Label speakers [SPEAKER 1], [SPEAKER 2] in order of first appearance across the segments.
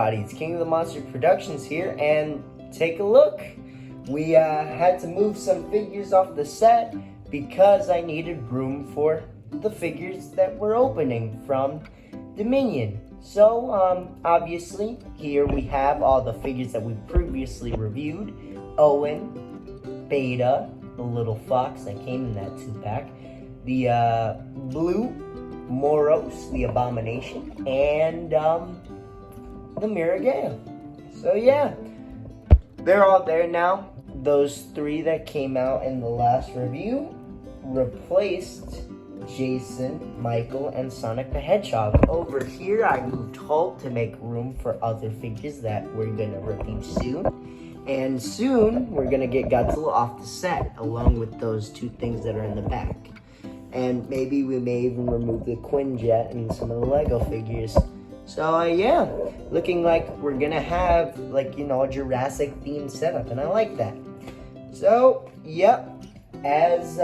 [SPEAKER 1] everybody, it's King of the Monsters Productions here, and take a look. We had to move some figures off the set because I needed room for the figures that we're opening from Dominion. So, obviously, here we have all the figures that we previously reviewed. Owen, Beta, the little fox that came in that 2-pack, the blue Moros, the Abomination, and the Miragale. So yeah, they're all there now. Those 3 that came out in the last review replaced Jason, Michael, and Sonic the Hedgehog. Over here, I moved Hulk to make room for other figures that we're gonna review soon. And soon, we're gonna get Godzilla off the set, along with those 2 things that are in the back. And maybe we may even remove the Quinjet and some of the Lego figures. So yeah, looking like we're gonna have like, a Jurassic themed setup, and I like that. So yep, as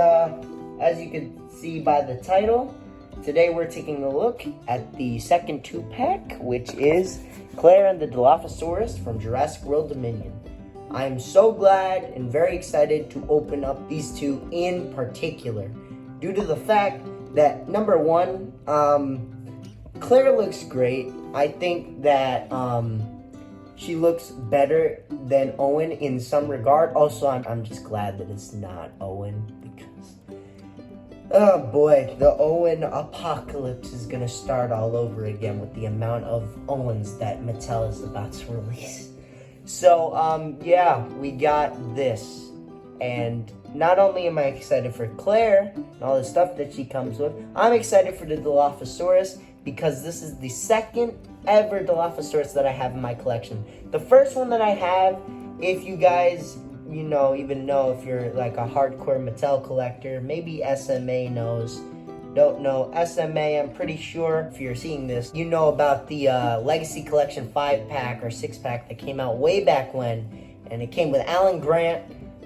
[SPEAKER 1] you can see by the title, today we're taking a look at the second 2-pack, which is Claire and the Dilophosaurus from Jurassic World Dominion. I'm so glad and very excited to open up these 2 in particular, due to the fact that, number one, Claire looks great. I think that she looks better than Owen in some regard. Also, I'm just glad that it's not Owen, because, oh boy, the Owen apocalypse is gonna start all over again with the amount of Owens that Mattel is about to release. So, yeah, we got this. And not only am I excited for Claire and all the stuff that she comes with, I'm excited for the Dilophosaurus because this is the second ever Dilophosaurus that I have in my collection. The first one that I have, if you guys, even know if you're like a hardcore Mattel collector, maybe SMA knows. Don't know SMA, I'm pretty sure if you're seeing this, you know about the Legacy Collection 5-pack or 6-pack that came out way back when. And it came with Alan Grant,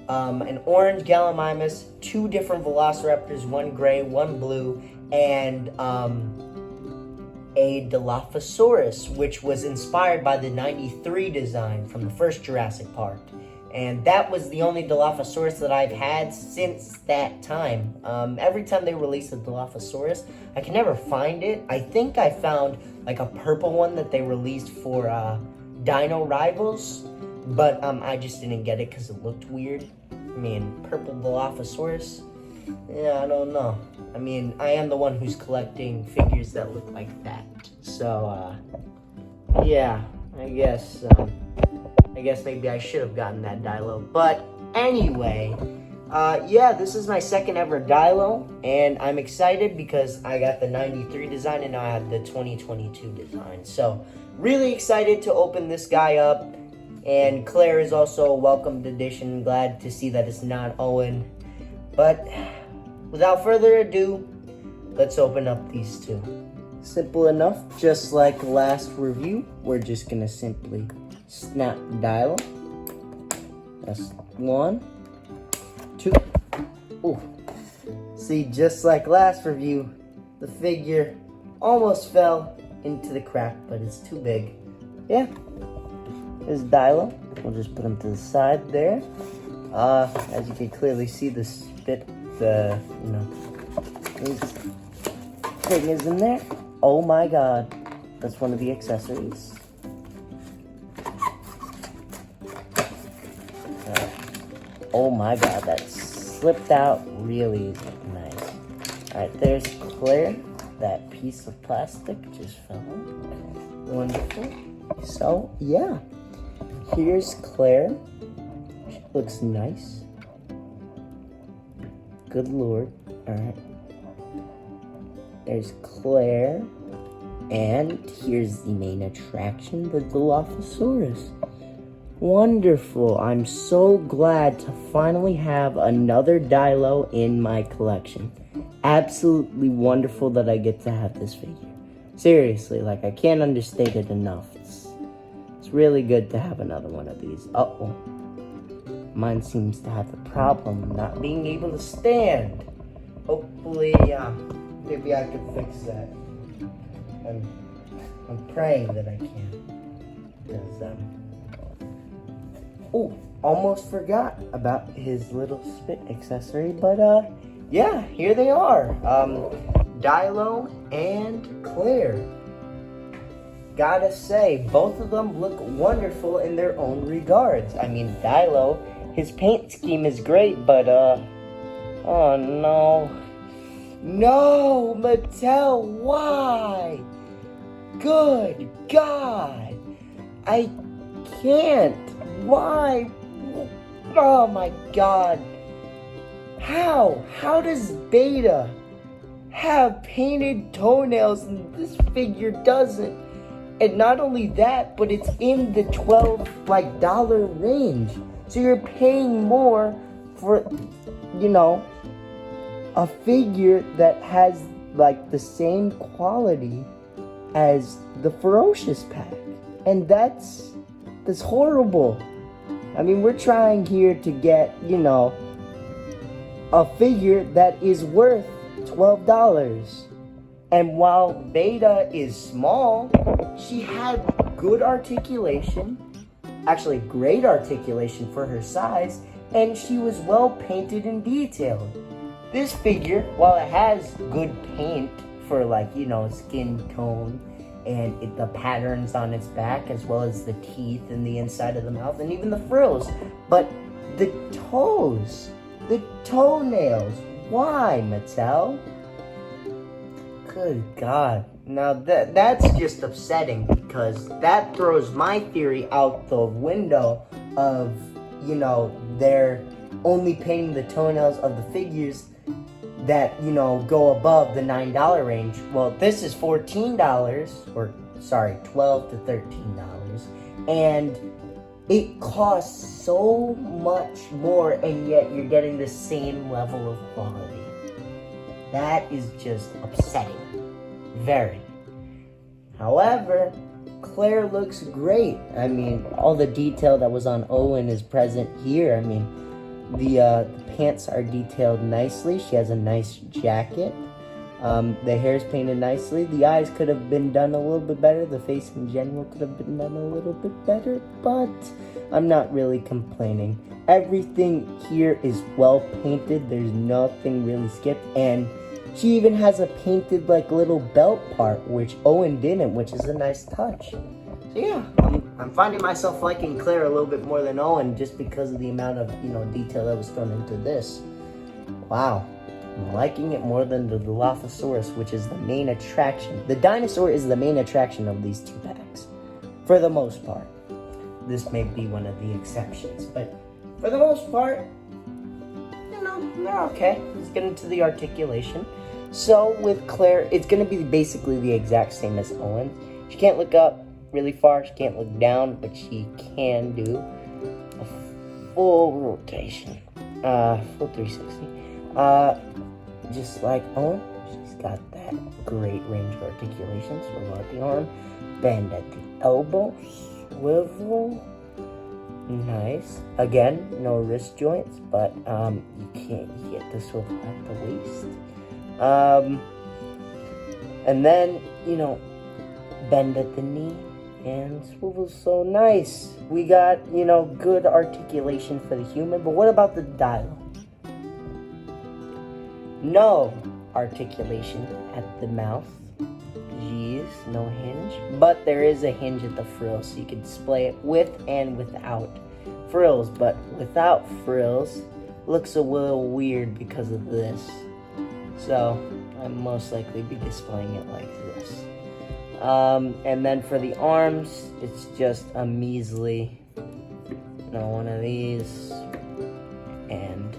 [SPEAKER 1] an orange Gallimimus, 2 different Velociraptors, 1 gray, 1 blue, and a Dilophosaurus, which was inspired by the 93 design from the first Jurassic Park. And that was the only Dilophosaurus that I've had since that time. Every time they release a Dilophosaurus, I can never find it. I think I found like a purple one that they released for Dino Rivals, but I just didn't get it because it looked weird. I mean, purple Dilophosaurus? Yeah, I don't know. I mean, I am the one who's collecting figures that look like that. So, yeah, I guess maybe I should have gotten that Dilo. But anyway, yeah, this is my second ever Dilo, and I'm excited because I got the 93 design and now I have the 2022 design. So, really excited to open this guy up. And Claire is also a welcomed addition. Glad to see that it's not Owen. But without further ado, let's open up these 2. Simple enough, just like last review, we're just gonna simply snap the dial. That's 1, 2. Ooh. See, just like last review, the figure almost fell into the crack, but it's too big. Yeah. There's Dilo. We'll just put him to the side there. As you can clearly see, the spit, his thing is in there. Oh my god. That's one of the accessories. Oh my god, that slipped out really nice. Alright, there's Claire. That piece of plastic just fell out. Wonderful. So, yeah. Here's Claire. She looks nice. Good lord. Alright. There's Claire. And here's the main attraction, the Dilophosaurus. Wonderful. I'm so glad to finally have another Dilo in my collection. Absolutely wonderful that I get to have this figure. Seriously, like, I can't understate it enough. It's really good to have another one of these. Uh-oh. Mine seems to have the problem not being able to stand. Hopefully, maybe I can fix that. I'm praying that I can. Because, oh, almost forgot about his little spit accessory. But, yeah, here they are. Dilo and Claire. Gotta say, both of them look wonderful in their own regards. I mean, Dilo, his paint scheme is great, but, oh no. No, Mattel, why? Good God. I can't. Why? Oh my God. How? How does Beta have painted toenails and this figure doesn't? And not only that, but it's in the $12 range. So you're paying more for, you know, a figure that has like the same quality as the Ferocious pack. And that's horrible. I mean, we're trying here to get, you know, a figure that is worth $12. And while Beta is small, she had good articulation, actually great articulation for her size, and she was well painted and detailed. This figure, while it has good paint for, like, you know, skin tone and the patterns on its back, as well as the teeth and the inside of the mouth and even the frills, but the toes, the toenails, why, Mattel? Good God. Now that's just upsetting, because that throws my theory out the window of, you know, they're only painting the toenails of the figures that, you know, go above the $9 range. Well, this is $14, or sorry, $12 to $13, and it costs so much more, and yet you're getting the same level of quality. That is just upsetting. Very. However, Claire looks great. I mean, all the detail that was on Owen is present here. I mean, the pants are detailed nicely. She has a nice jacket. The hair's painted nicely. The eyes could have been done a little bit better. The face in general could have been done a little bit better, but I'm not really complaining. Everything here is well painted. There's nothing really skipped, and she even has a painted, like, little belt part, which Owen didn't, which is a nice touch. So yeah, I'm finding myself liking Claire a little bit more than Owen, just because of the amount of, you know, detail that was thrown into this. Wow. I'm liking it more than the Dilophosaurus, which is the main attraction. The dinosaur is the main attraction of these two packs, for the most part. This may be one of the exceptions, but for the most part, you know, they're okay. Let's get into the articulation. So with Claire, it's going to be basically the exact same as Owen. She can't look up really far, she can't look down, but she can do a full rotation, full 360. Just like Owen, she's got that great range of articulation. Swivel at the arm, bend at the elbow, swivel. Nice. Again, no wrist joints, but you get the swivel at the waist. And then, you know, bend at the knee and swivel. So nice. We got, you know, good articulation for the human, but what about the Dilo? No articulation at the mouth. Jeez, no hinge. But there is a hinge at the frills, so you can display it with and without frills. But without frills, looks a little weird because of this. So I'll most likely be displaying it like this. And then for the arms, it's just a measly, you know, one of these. And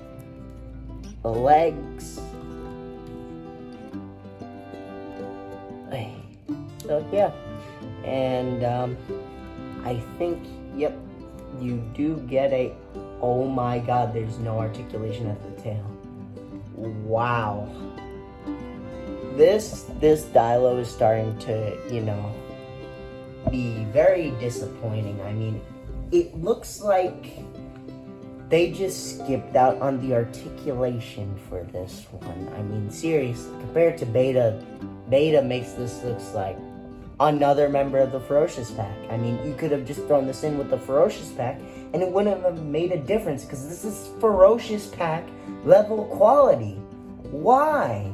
[SPEAKER 1] the legs. So yeah, and I think, yep, you do get a, oh my God, there's no articulation at the tail. Wow. This Dilo is starting to, you know, be very disappointing. I mean, it looks like they just skipped out on the articulation for this one. I mean, seriously, compared to Beta makes this looks like another member of the Ferocious Pack. I mean, you could have just thrown this in with the Ferocious Pack and it wouldn't have made a difference because this is Ferocious Pack level quality. Why?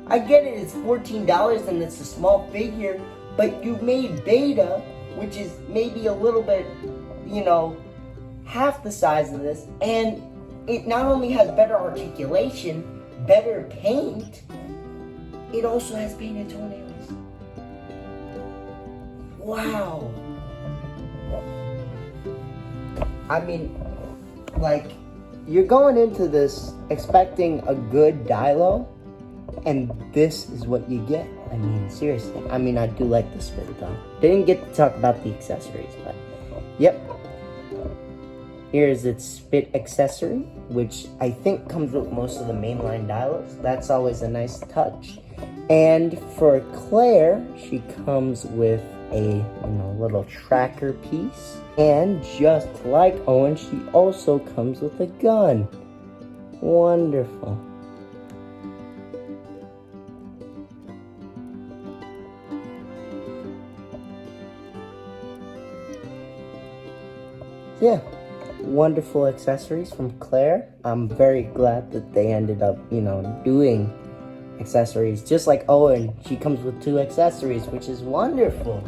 [SPEAKER 1] I get it, it's $14 and it's a small figure, but you made Beta, which is maybe a little bit, half the size of this, and it not only has better articulation, better paint, it also has painted toenails. Wow. I mean, like, you're going into this expecting a good Dilo, and this is what you get. I mean, seriously. I mean, I do like the spit though. Didn't get to talk about the accessories, but yep. Here's its spit accessory, which I think comes with most of the mainline Dilos. That's always a nice touch. And for Claire, she comes with a little tracker piece. And just like Owen, she also comes with a gun. Wonderful. Yeah, wonderful accessories from Claire. I'm very glad that they ended up, doing accessories. Just like Owen, she comes with 2 accessories, which is wonderful.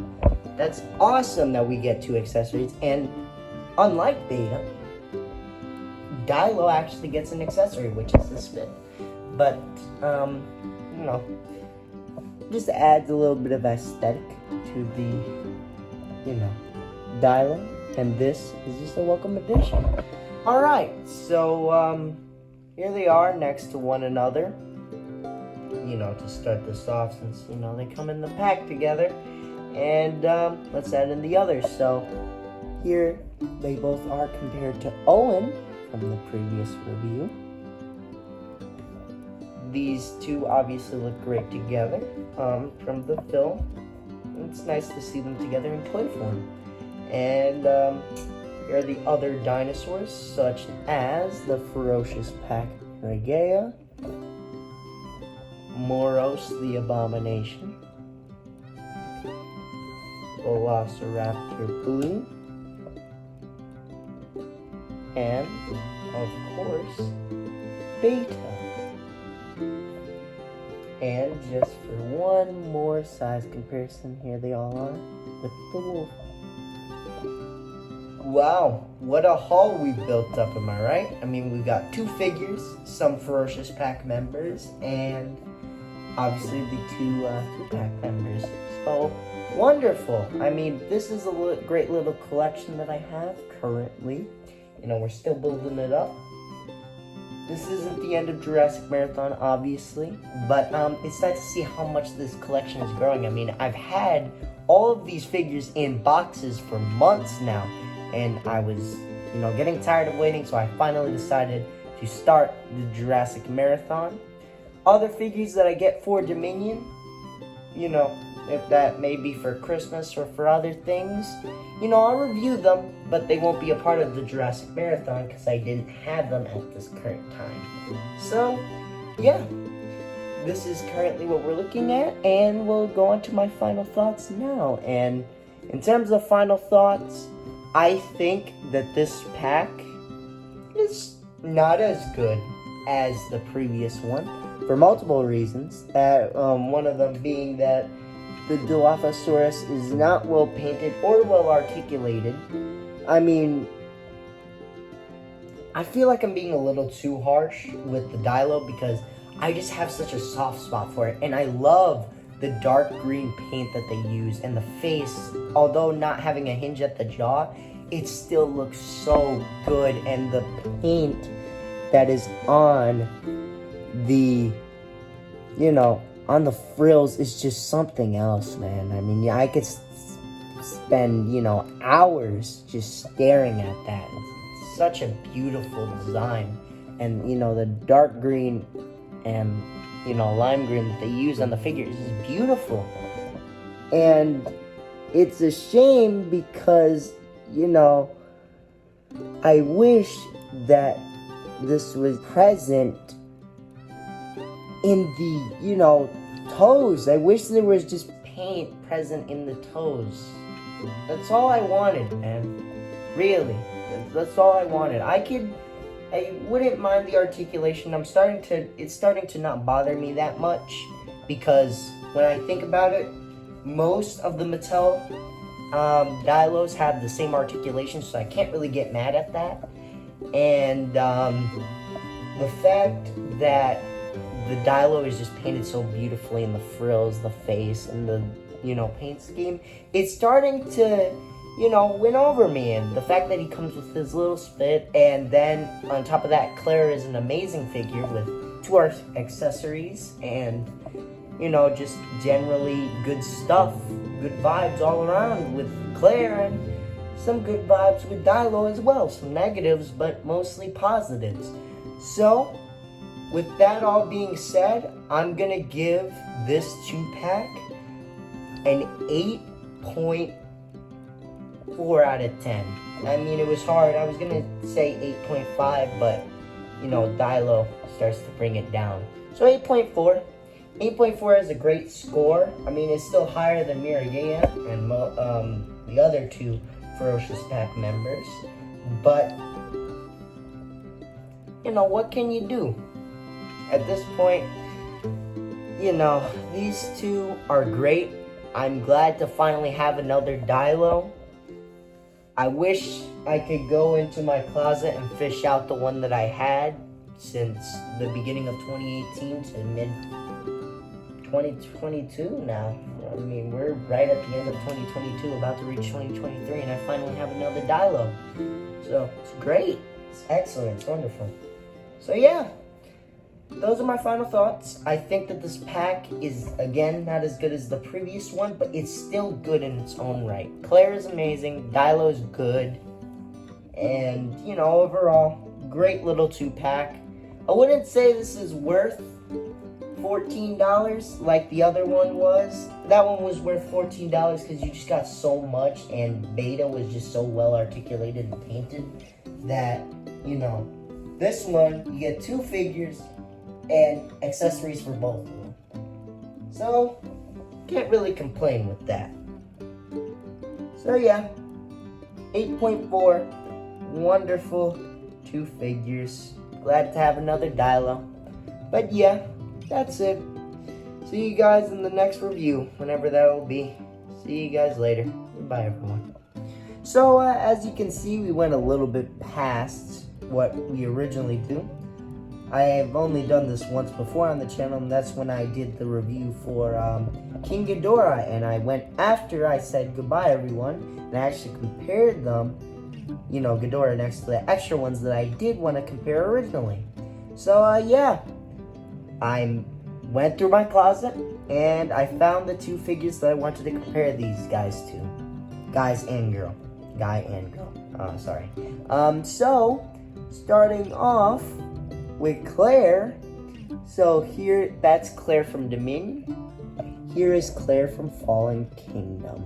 [SPEAKER 1] That's awesome that we get 2 accessories. And unlike Beta, Dilo actually gets an accessory, which is the spit. But, just adds a little bit of aesthetic to the, Dilo. And this is just a welcome addition. Alright, so here they are next to one another. To start this off, since they come in the pack together. And let's add in the others. So here they both are compared to Owen from the previous review. These two obviously look great together from the film. It's nice to see them together in toy form. And here are the other dinosaurs, such as the Ferocious Pack Regea, Moros the Abomination, Velociraptor Blue, and, of course, Beta. And just for one more size comparison, here they all are with the wolf. Wow, what a haul we built up, am I right? I mean, we've got 2 figures, some Ferocious Pack members, and obviously the 2 pack members. So, wonderful. I mean, this is a great little collection that I have currently. We're still building it up. This isn't the end of Jurassic Marathon, obviously, but it's nice to see how much this collection is growing. I mean, I've had all of these figures in boxes for months now, and I was, getting tired of waiting, so I finally decided to start the Jurassic Marathon. Other figures that I get for Dominion, if that may be for Christmas or for other things, I'll review them, but they won't be a part of the Jurassic Marathon because I didn't have them at this current time. So, yeah, this is currently what we're looking at, and we'll go on to my final thoughts now. And in terms of final thoughts, I think that this pack is not as good as the previous one for multiple reasons. One of them being that the Dilophosaurus is not well painted or well articulated. I mean, I feel like I'm being a little too harsh with the Dilo because I just have such a soft spot for it, and I love the dark green paint that they use, and the face, although not having a hinge at the jaw, it still looks so good, and the paint that is on the, on the frills is just something else, man. I mean, I could spend, hours just staring at that. It's such a beautiful design, and, the dark green and, lime green that they use on the figures is beautiful. And it's a shame because, I wish that this was present in the, toes. I wish there was just paint present in the toes. That's all I wanted, man. Really, that's all I wanted. I wouldn't mind the articulation. It's starting to not bother me that much, because when I think about it, most of the Mattel Dilos have the same articulation, so I can't really get mad at that. And the fact that the Dilo is just painted so beautifully in the frills, the face, and the, paint scheme, it's starting to, win over me. And the fact that he comes with his little spit, and then on top of that, Claire is an amazing figure with 2 accessories, and, just generally good stuff, good vibes all around with Claire, and some good vibes with Dilo as well. Some negatives, but mostly positives. So, with that all being said, I'm going to give this 2-pack an 8.4 out of 10. I mean, it was hard. I was going to say 8.5, but, Dilo starts to bring it down. So 8.4. 8.4 is a great score. I mean, it's still higher than Mireya and the other 2 Ferocious Pack members. But, what can you do? At this point, these 2 are great. I'm glad to finally have another Dilo. I wish I could go into my closet and fish out the one that I had since the beginning of 2018 to mid-2022 now. I mean, we're right at the end of 2022, about to reach 2023, and I finally have another Dilo. So, it's great. It's excellent. It's wonderful. So, yeah. Those are my final thoughts. I think that this pack is, again, not as good as the previous one, but it's still good in its own right. Claire is amazing. Dilo is good. And, overall, great little 2-pack. I wouldn't say this is worth $14 like the other one was. That one was worth $14 because you just got so much, and Beta was just so well articulated and painted that, this one, you get 2 figures and accessories for both of them. So, can't really complain with that. So yeah, 8.4, wonderful 2 figures. Glad to have another Dilo. But yeah, that's it. See you guys in the next review, whenever that will be. See you guys later. Goodbye, everyone. So, as you can see, we went a little bit past what we originally do. I have only done this once before on the channel, and that's when I did the review for King Ghidorah, and I went after I said goodbye, everyone, and I actually compared them, Ghidorah next to the extra ones that I did want to compare originally. So, yeah, I went through my closet, and I found the 2 figures that I wanted to compare these guys to. Guys and girl. Guy and girl. Sorry. So, starting off with Claire. So here, that's Claire from Dominion. Here is Claire from Fallen Kingdom.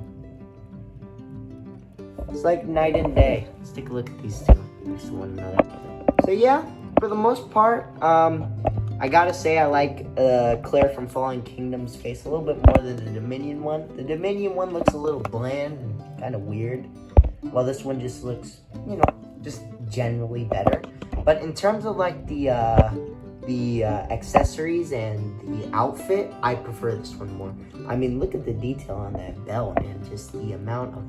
[SPEAKER 1] It's like night and day. Let's take a look at these 2 next to one another. So yeah, for the most part, I gotta say I like Claire from Fallen Kingdom's face a little bit more than the Dominion one. The Dominion one looks a little bland and kind of weird, while this one just looks, just generally better. But in terms of like the accessories and the outfit, I prefer this one more. I mean, look at the detail on that belt, and just the amount of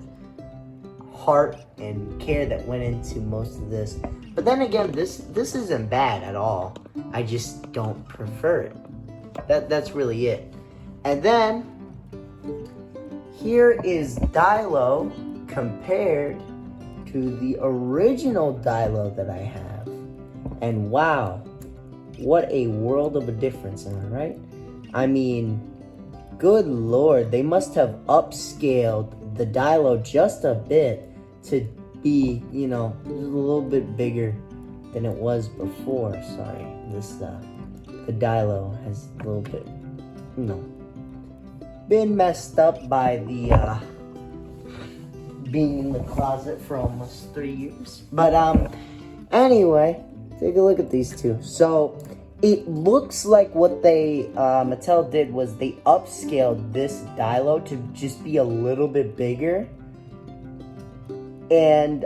[SPEAKER 1] heart and care that went into most of this. But then again, this isn't bad at all. I just don't prefer it. That's really it. And then here is Dilo compared to the original Dilo that I have. And wow, what a world of a difference, am I right? I mean, good lord, they must have upscaled the Dilo just a bit to be, a little bit bigger than it was before. Sorry, the Dilo has a little bit, been messed up by the, being in the closet for almost 3 years. But, anyway, take a look at these 2. So, it looks like what they, Mattel did was they upscaled this Dilo to just be a little bit bigger. And,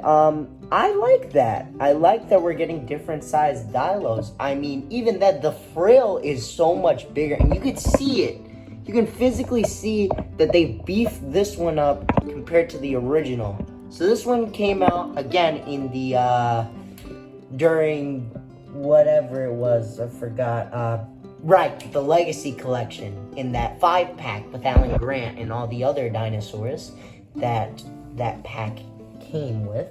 [SPEAKER 1] I like that. I like that we're getting different sized Dilos. I mean, even that the frill is so much bigger, and you can see it. You can physically see that they beefed this one up compared to the original. So this one came out, again, in the, during whatever it was, I forgot, right, the Legacy Collection, in that 5-pack with Alan Grant and all the other dinosaurs that pack came with.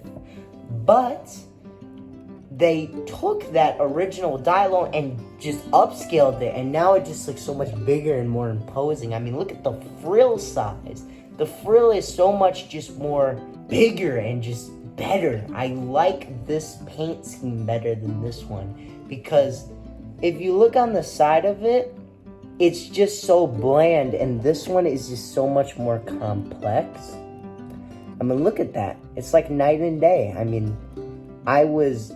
[SPEAKER 1] But they took that original Dilo and just upscaled it, and now it just looks so much bigger and more imposing. I mean, look at the frill size. The frill is so much just more bigger and just better. I like this paint scheme better than this one, because if you look on the side of it, it's just so bland, and this one is just so much more complex. I mean, look at that. It's like night and day. I mean, I was,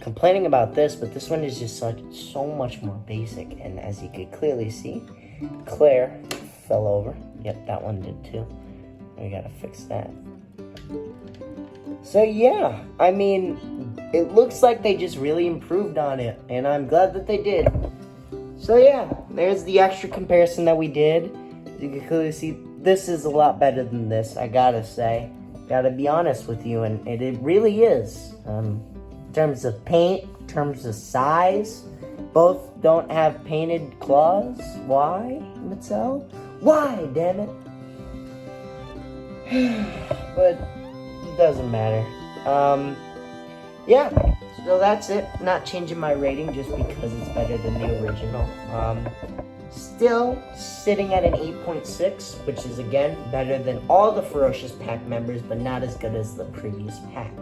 [SPEAKER 1] complaining about this, but this one is just so much more basic. And as you could clearly see, Claire fell over. Yep, that one did too. We gotta fix that. So yeah, I mean, it looks like they just really improved on it, and I'm glad that they did. So yeah, there's the extra comparison that we did. As you can clearly see, this is a lot better than this, I gotta say. Gotta be honest with you, and it really is. In terms of paint, in terms of size, both don't have painted claws. Why, Mattel? Why, damn it? But it doesn't matter. Yeah, so that's it. Not changing my rating just because it's better than the original. Still sitting at an 8.6, which is, again, better than all the Ferocious Pack members, but not as good as the previous pack.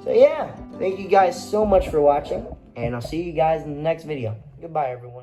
[SPEAKER 1] So yeah, thank you guys so much for watching, and I'll see you guys in the next video. Goodbye, everyone.